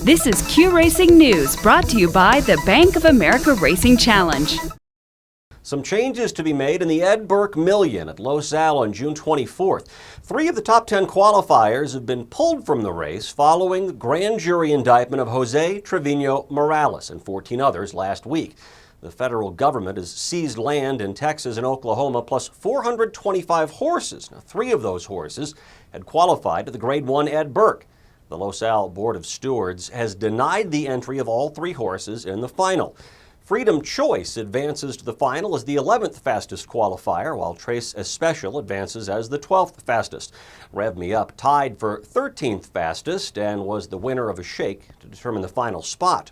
This is Q Racing News, brought to you by the Bank of America Racing Challenge. Some changes to be made in the Ed Burke Million at Los Al on June 24th. 3 of the top 10 qualifiers have been pulled from the race following the grand jury indictment of Jose Trevino Morales and 14 others last week. The federal government has seized land in Texas and Oklahoma, plus 425 horses. Now, 3 of those horses had qualified to the Grade 1 Ed Burke. The Los Al Board of Stewards has denied the entry of all 3 horses in the final. Freedom Choice advances to the final as the 11th fastest qualifier, while Trace Especial advances as the 12th fastest. Rev Me Up tied for 13th fastest and was the winner of a shake to determine the final spot.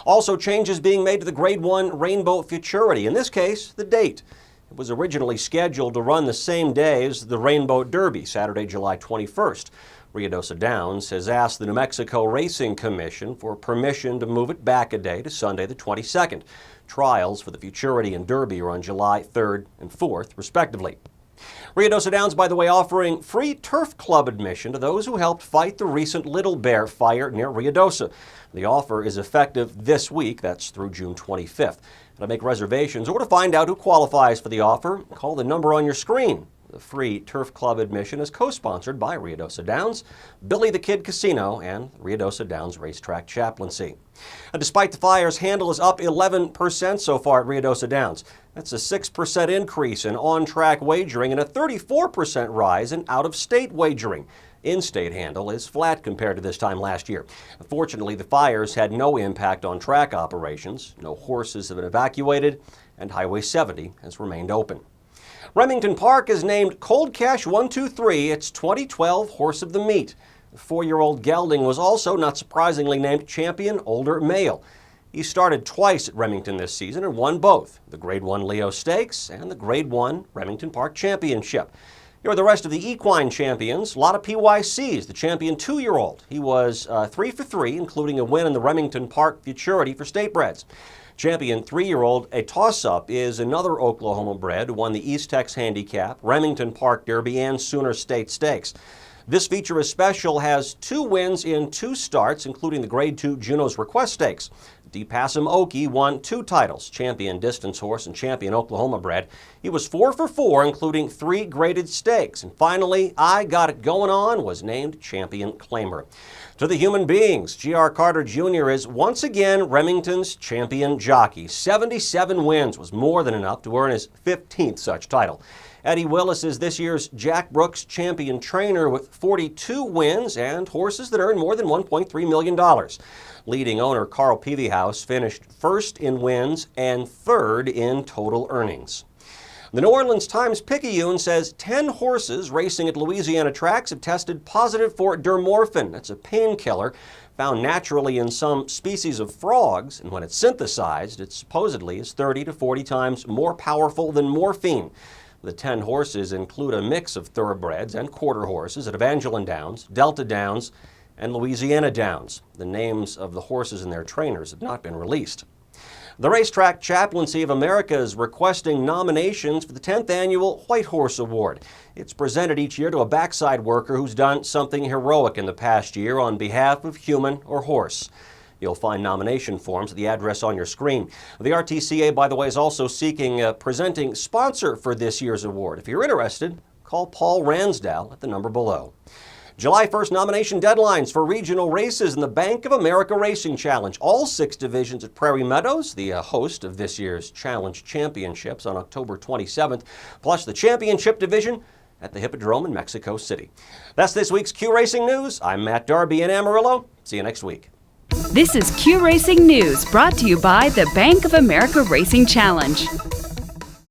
Also, changes being made to the Grade 1 Rainbow Futurity, in this case, the date. It was originally scheduled to run the same day as the Rainbow Derby, Saturday, July 21st. Ruidoso Downs has asked the New Mexico Racing Commission for permission to move it back a day to Sunday the 22nd. Trials for the Futurity and Derby are on July 3rd and 4th, respectively. Ruidoso Downs, by the way, offering free turf club admission to those who helped fight the recent Little Bear fire near Ruidoso. The offer is effective this week, that's through June 25th. To make reservations or to find out who qualifies for the offer, call the number on your screen. The free turf club admission is co-sponsored by Ruidoso Downs, Billy the Kid Casino, and Ruidoso Downs Racetrack Chaplaincy. Despite the fire's handle is up 11% so far at Ruidoso Downs. That's a 6% increase in on-track wagering and a 34% rise in out-of-state wagering. In-state handle is flat compared to this time last year. Fortunately, the fires had no impact on track operations. No horses have been evacuated, and Highway 70 has remained open. Remington Park is named Cold Cash 123 its 2012 Horse of the Meet. The 4-year-old gelding was also, not surprisingly, named Champion Older Male. He started twice at Remington this season and won both, the Grade 1 Leo Stakes and the Grade 1 Remington Park Championship. Here are the rest of the equine champions. A lot of PYCs. The champion 2-year-old. He was 3 for 3, including a win in the Remington Park Futurity for Statebreds. Champion 3-year-old, a toss-up, is another Oklahoma bred who won the East Tex Handicap, Remington Park Derby, and Sooner State Stakes. This feature Especial has 2 wins in 2 starts, including the Grade 2 Juno's Request Stakes. DePassam Okie won 2 titles, Champion Distance Horse and Champion Oklahoma bred. He was 4 for 4, including 3 graded stakes. And finally, I Got It Going On was named Champion Claimer. To the human beings, G.R. Carter Jr. is once again Remington's champion jockey. 77 wins was more than enough to earn his 15th such title. Eddie Willis is this year's Jack Brooks champion trainer with 42 wins and horses that earn more than $1.3 million. Leading owner Carl Peavyhouse finished 1st in wins and 3rd in total earnings. The New Orleans Times-Picayune says 10 horses racing at Louisiana tracks have tested positive for dermorphin. That's a painkiller found naturally in some species of frogs, and when it's synthesized, it supposedly is 30 to 40 times more powerful than morphine. The 10 horses include a mix of thoroughbreds and quarter horses at Evangeline Downs, Delta Downs, and Louisiana Downs. The names of the horses and their trainers have not been released. The Racetrack Chaplaincy of America is requesting nominations for the 10th Annual White Horse Award. It's presented each year to a backside worker who's done something heroic in the past year on behalf of human or horse. You'll find nomination forms at the address on your screen. The RTCA, by the way, is also seeking a presenting sponsor for this year's award. If you're interested, call Paul Ransdell at the number below. July 1st nomination deadlines for regional races in the Bank of America Racing Challenge. All 6 divisions at Prairie Meadows, the host of this year's Challenge Championships on October 27th, plus the Championship Division at the Hippodrome in Mexico City. That's this week's Q Racing News. I'm Matt Darby in Amarillo. See you next week. This is Q Racing News, brought to you by the Bank of America Racing Challenge.